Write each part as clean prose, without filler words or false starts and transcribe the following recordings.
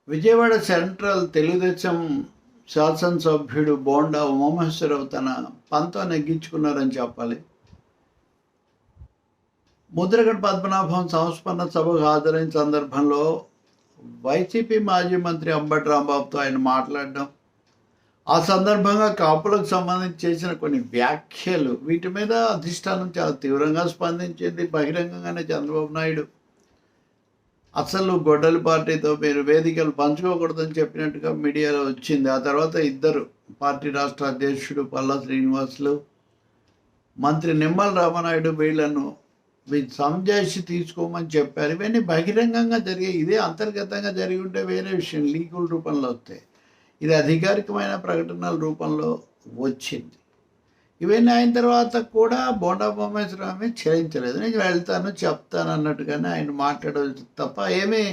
Vijayawada central Telugu Desam శాసనసభ్యుడు బోండా ఉమామహేశ్వరరావు తన పంతం నెగ్గించుకున్నారని చెప్పాలి. ముద్రగడ పద్మనాభం సంస్మరణ సభకు హాజరైన సందర్భంలో వైసీపీ మాజీ మంత్రి అంబటి రాంబాబుతో ఆయన మాట్లాడడం, ఆ సందర్భంగా కాపులకు సంబంధించి చేసిన కొన్ని వ్యాఖ్యలు, వీటి మీద అధిష్టానం చాలా తీవ్రంగా స్పందించింది. బహిరంగంగానే చంద్రబాబు నాయుడు అసలు గొడ్డలి పార్టీతో మీరు వేదికలు పంచుకోకూడదని చెప్పినట్టుగా మీడియాలో వచ్చింది. ఆ తర్వాత ఇద్దరు పార్టీ రాష్ట్ర అధ్యక్షుడు పల్లా శ్రీనివాసులు, మంత్రి నిమ్మల రామనాయుడు వీళ్లను సంజాయిషి తీసుకోమని చెప్పారు. ఇవన్నీ బహిరంగంగా జరిగాయి. ఇదే అంతర్గతంగా జరిగి ఉంటే వేరే విషయం, లీగల్ రూపంలో వస్తాయి. ఇది అధికారికమైన ప్రకటనల రూపంలో వచ్చింది. ఇవన్నీ అయిన తర్వాత కూడా బోండా ఉమామహేశ్వరరావు చెల్లించలేదు. నేను వెళ్తాను చెప్తాను అన్నట్టుగానే ఆయన మాట్లాడవచ్చు తప్ప ఏమీ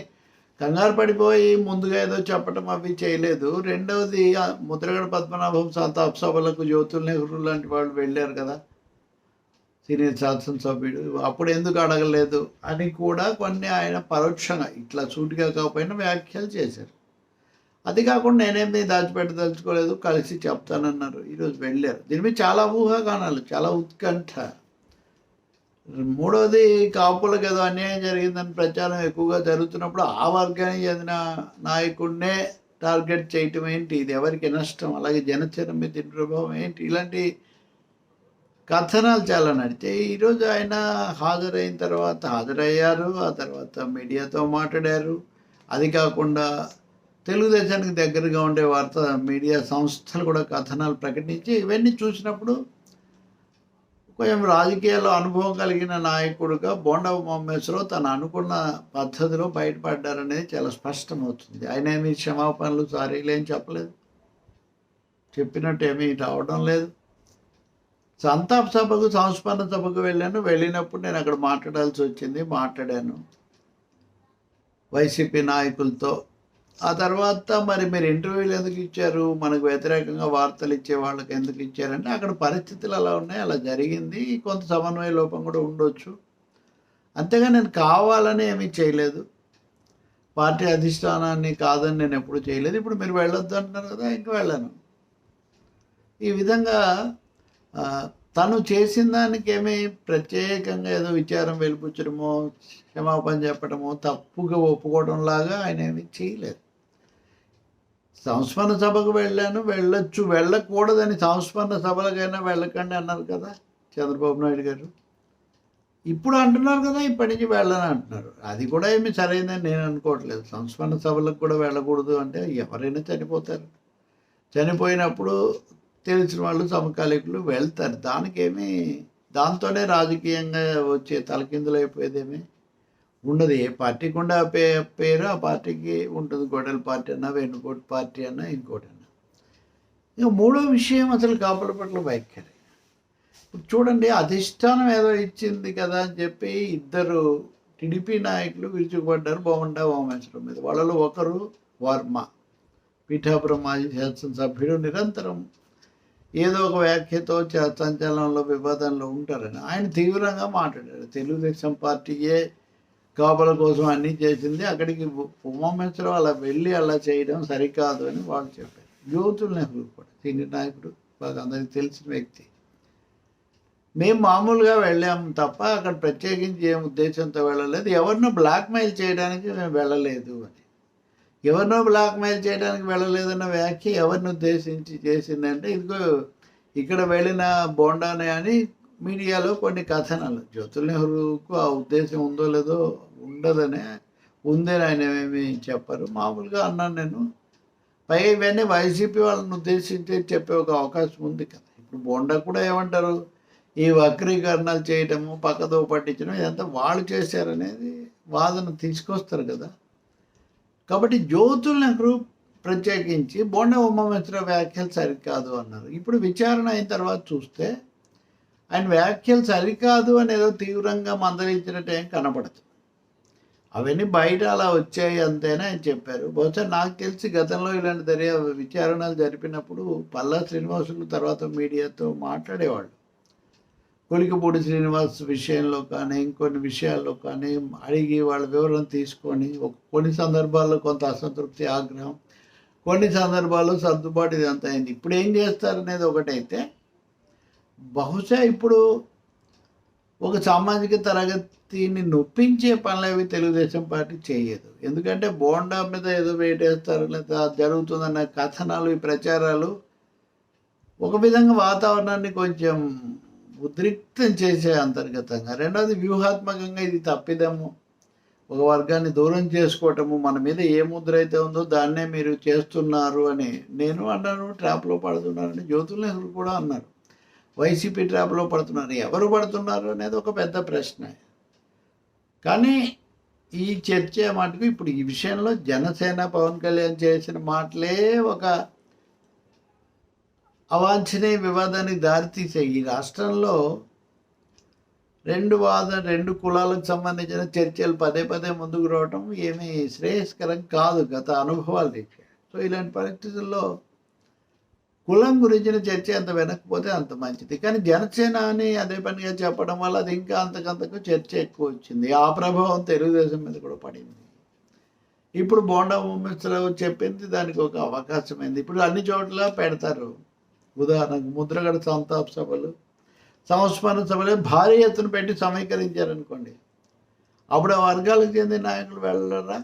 కంగారు పడిపోయి ముందుగా ఏదో చెప్పడం అవి చేయలేదు. రెండవది, ముద్రగడ పద్మనాభం సంతాప సభలకు జ్యోతుల్ నెహ్రూ లాంటి వాళ్ళు వెళ్ళారు కదా, సీనియర్ శాసనసభ్యుడు, అప్పుడు ఎందుకు అడగలేదు అని కూడా కొన్ని ఆయన పరోక్షంగా ఇట్లా సూటిగా కాకపోయినా వ్యాఖ్యలు చేశారు. అది కాకుండా నేనేమి దాచిపెట్టదలుచుకోలేదు, కలిసి చెప్తానన్నారు. ఈరోజు వెళ్ళారు. దీని మీద చాలా ఊహాగానాలు, చాలా ఉత్కంఠ. మూడవది, కాపులకు ఏదో అన్యాయం జరిగిందని ప్రచారం ఎక్కువగా జరుగుతున్నప్పుడు ఆ వర్గానికి చెందిన నాయకుడినే టార్గెట్ చేయటం ఏంటి, ఇది ఎవరికి నష్టం, అలాగే జనసేన మీద దీని ప్రభావం ఏంటి, ఇలాంటి కథనాలు చాలా నడిచాయి. ఈరోజు ఆయన హాజరయ్యారు. ఆ తర్వాత మీడియాతో మాట్లాడారు. అది కాకుండా తెలుగుదేశానికి దగ్గరగా ఉండే వార్తా మీడియా సంస్థలు కూడా కథనాలు ప్రకటించి, ఇవన్నీ చూసినప్పుడు కొంచెం రాజకీయాల్లో అనుభవం కలిగిన నాయకుడుగా బోండా ఉమామహేశ్వరరావు తను అనుకున్న పద్ధతిలో బయటపడ్డారనేది చాలా స్పష్టమవుతుంది. ఆయన ఏమి క్షమాపణలు సారీలు ఏం చెప్పలేదు, చెప్పినట్టు ఏమీ రావడం లేదు. సంతాప సభకు సంస్మరణ సభకు వెళ్ళినప్పుడు నేను అక్కడ మాట్లాడాల్సి వచ్చింది, మాట్లాడాను వైసీపీ నాయకులతో. ఆ తర్వాత మరి మీరు ఇంటర్వ్యూలు ఎందుకు ఇచ్చారు, మనకు వ్యతిరేకంగా వార్తలు ఇచ్చే వాళ్ళకి ఎందుకు ఇచ్చారంటే అక్కడ పరిస్థితులు అలా ఉన్నాయి, అలా జరిగింది, కొంత సమన్వయ లోపం కూడా ఉండొచ్చు, అంతేగా నేను కావాలని ఏమీ చేయలేదు, పార్టీ అధిష్టానాన్ని కాదని నేను ఎప్పుడు చేయలేదు, ఇప్పుడు మీరు వెళ్ళొద్దు అంటున్నారు కదా, ఇంకా వెళ్ళాను. ఈ విధంగా తను చేసిన దానికి ఏమీ ప్రత్యేకంగా ఏదో విచారం వెలిపుచ్చడమో క్షమాపణ చెప్పడమో తప్పుగా ఒప్పుకోవడం లాగా ఆయన ఏమీ చేయలేదు. సంస్మరణ సభకు వెళ్ళొచ్చు, వెళ్ళకూడదని సంస్మరణ సభలకైనా వెళ్ళకండి అన్నారు కదా చంద్రబాబు నాయుడు గారు. ఇప్పుడు అంటున్నారు కదా ఇప్పటి నుంచి వెళ్ళని అంటున్నారు. అది కూడా ఏమి సరైందని నేను అనుకోవట్లేదు. సంస్మరణ సభలకు కూడా వెళ్ళకూడదు అంటే ఎవరైనా చనిపోతారు, చనిపోయినప్పుడు తెలిసిన వాళ్ళు సమకాలీకులు వెళ్తారు. దాంతోనే రాజకీయంగా వచ్చే తలకిందులైపోయేదేమీ ఉండదు. ఏ పార్టీకి ఉండే పేరు ఆ పార్టీకి ఉంటుంది. గొడవల పార్టీ అన్నా, వెన్నుకోటి పార్టీ అన్నా, ఇంకోటి అన్నా. ఇక మూడో విషయం అసలు కాపుల పట్ల వైఖరి. ఇప్పుడు చూడండి, అధిష్టానం ఏదో ఇచ్చింది కదా అని చెప్పి ఇద్దరు టీడీపీ నాయకులు విరుచుకుపడ్డారు బోండా ఉమామహేశ్వరరావు మీద. వాళ్ళలో ఒకరు వర్మ, పిఠాపురం మాజీ శాసనసభ్యుడు, నిరంతరం ఏదో ఒక వ్యాఖ్యతో సంచలనంలో వివాదంలో ఉంటారని ఆయన తీవ్రంగా మాట్లాడారు. తెలుగుదేశం పార్టీయే కాపుల కోసం అన్నీ చేసింది, అక్కడికి ఉమామహేశ్వరరావు అలా వెళ్ళి అలా చేయడం సరికాదు అని వాళ్ళు చెప్పారు. జ్యోతుల్ నెహ్రూ కూడా సీనియర్ నాయకుడు, బాగా అందరికీ తెలిసిన వ్యక్తి. మేము మామూలుగా వెళ్ళాము తప్ప అక్కడ ప్రత్యేకించి ఏం ఉద్దేశంతో వెళ్ళలేదు, ఎవరినో బ్లాక్మెయిల్ చేయడానికి మేము వెళ్ళలేదు అని. ఎవరినో బ్లాక్మెయిల్ చేయడానికి వెళ్ళలేదన్న వ్యాఖ్య ఎవరిని ఉద్దేశించి చేసిందంటే, ఇదిగో ఇక్కడ వెళ్ళిన బోండానే అని మీడియాలో కొన్ని కథనాలు. జ్యోతుల్ నెహ్రూకు ఆ ఉద్దేశం ఉందో లేదో, ఉండదని ఉందని ఆయన ఏమీ చెప్పరు, మామూలుగా అన్నాను నేను. పైగా ఇవన్నీ వైసీపీ వాళ్ళని ఉద్దేశించి చెప్పే ఒక అవకాశం ఉంది కదా. ఇప్పుడు బోండా కూడా ఏమంటారు, ఈ వక్రీకరణలు చేయటము, పక్కదో పట్టించడం, ఇదంతా వాళ్ళు చేశారనేది వాదన తీసుకొస్తారు కదా. కాబట్టి జ్యోతుల్ నెహ్రూ ప్రత్యేకించి బోండా ఉమామహేశ్వరరావు వ్యాఖ్యలు సరికాదు అన్నారు. ఇప్పుడు విచారణ అయిన తర్వాత చూస్తే ఆయన వ్యాఖ్యలు సరికాదు అని ఏదో తీవ్రంగా మందలించినట్టు ఏం కనపడదు. అవన్నీ బయట అలా వచ్చాయి అంతేనా ఆయన చెప్పారు. బహుశా నాకు తెలిసి గతంలో ఇలాంటి విచారణలు జరిపినప్పుడు పల్లా శ్రీనివాసులు తర్వాత మీడియాతో మాట్లాడేవాళ్ళు. కొలికపూడి శ్రీనివాస్ విషయంలో కానీ ఇంకొన్ని విషయాల్లో కానీ అడిగి వాళ్ళ వివరణ తీసుకొని కొన్ని సందర్భాల్లో కొంత అసంతృప్తి, ఆగ్రహం, కొన్ని సందర్భాల్లో సర్దుబాటు ఇదంతా అయింది. ఇప్పుడు ఏం చేస్తారనేది ఒకటైతే, బహుశా ఇప్పుడు ఒక సామాజిక తరగతిని నొప్పించే పనులు తెలుగుదేశం పార్టీ చేయదు. ఎందుకంటే బోండా మీద ఏదో వేటేస్తారు లేదా జరుగుతుందన్న కథనాలు, ఈ ప్రచారాలు ఒక విధంగా వాతావరణాన్ని కొంచెం ఉద్రిక్తం చేసే అంతర్గతంగా. రెండవది వ్యూహాత్మకంగా ఇది తప్పిదము, ఒక వర్గాన్ని దూరం చేసుకోవటము, మన మీద ఏ ముద్ర అయితే ఉందో దాన్నే మీరు చేస్తున్నారు అని నేను అన్నాను. ట్రాప్లో పడుతున్నారని జ్యోతుల్ నెహ్రూ కూడా అన్నారు. వైసీపీ ట్రాప్లో పడుతున్నారు. ఎవరు పడుతున్నారు అనేది ఒక పెద్ద ప్రశ్న. కానీ ఈ చర్చ మటుకు ఇప్పుడు ఈ విషయంలో జనసేన పవన్ కళ్యాణ్ చేసిన మాటలే ఒక అవాంఛనీయ వివాదానికి దారితీసాయి. ఈ రాష్ట్రంలో రెండు కులాలకు సంబంధించిన చర్చలు పదే పదే ముందుకు రావటం ఏమీ శ్రేయస్కరం కాదు గత అనుభవాల రీత్యా. సో ఇలాంటి పరిస్థితుల్లో కులం గురించిన చర్చ ఎంత వెనక్కిపోతే అంత మంచిది. కానీ జనసేన అని అదే పనిగా చెప్పడం వల్ల అది ఇంకా అంతకంతకు చర్చ ఎక్కువ వచ్చింది. ఆ ప్రభావం తెలుగుదేశం మీద కూడా పడింది. ఇప్పుడు బోండా ఉమేశ్వరరావు చెప్పింది దానికి ఒక అవకాశమైంది. ఇప్పుడు అన్ని చోట్ల పెడతారు. ఉదాహరణకు ముద్రగడ సంతాప సభలు, సంస్మరణ సభలు భారీ ఎత్తున పెట్టి సమీకరించారనుకోండి, అప్పుడు ఆ వర్గాలకు చెందిన నాయకులు వెళ్ళరా?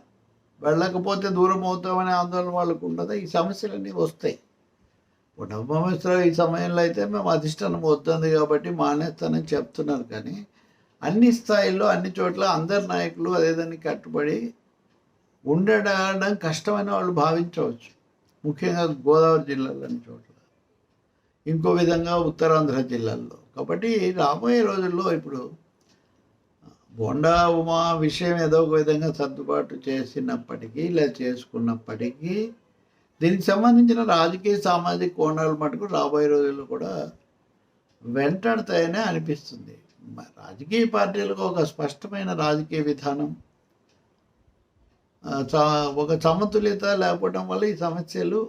వెళ్ళకపోతే దూరం అవుతామనే ఆందోళన వాళ్ళకు ఉండదా? ఈ సమస్యలన్నీ వస్తాయి. ఉమేశ్వరరావు ఈ సమయంలో అయితే మేము అధిష్టానం వద్దంది కాబట్టి మానేస్తానని చెప్తున్నారు. కానీ అన్ని స్థాయిల్లో అన్ని చోట్ల అందరు నాయకులు అదేదాన్ని కట్టుబడి ఉండడం కష్టమైన వాళ్ళు భావించవచ్చు. ముఖ్యంగా గోదావరి జిల్లాలోని చోట్ల, ఇంకో విధంగా ఉత్తరాంధ్ర జిల్లాల్లో. కాబట్టి రాబోయే రోజుల్లో ఇప్పుడు బోండా ఉమా విషయం ఏదో ఒక విధంగా సర్దుబాటు చేసినప్పటికీ ఇలా చేసుకున్నప్పటికీ దీనికి సంబంధించిన రాజకీయ సామాజిక కోణాలు మటుకు రాబోయే రోజుల్లో కూడా వెంటాడతాయనే అనిపిస్తుంది. రాజకీయ పార్టీలకు ఒక స్పష్టమైన రాజకీయ విధానం, ఒక సమతుల్యత లేకపోవడం వల్ల ఈ సమస్యలు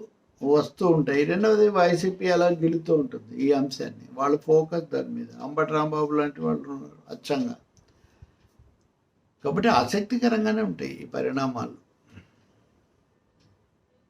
వస్తూ ఉంటాయి. రెండవది వైసీపీ అలా గెలుతూ ఉంటుంది ఈ అంశాన్ని. వాళ్ళ ఫోకస్ దాని మీద. అంబటి రాంబాబు లాంటి వాళ్ళు ఉన్నారు అచ్చంగా. కాబట్టి ఆసక్తికరంగానే ఉంటాయి ఈ పరిణామాలు.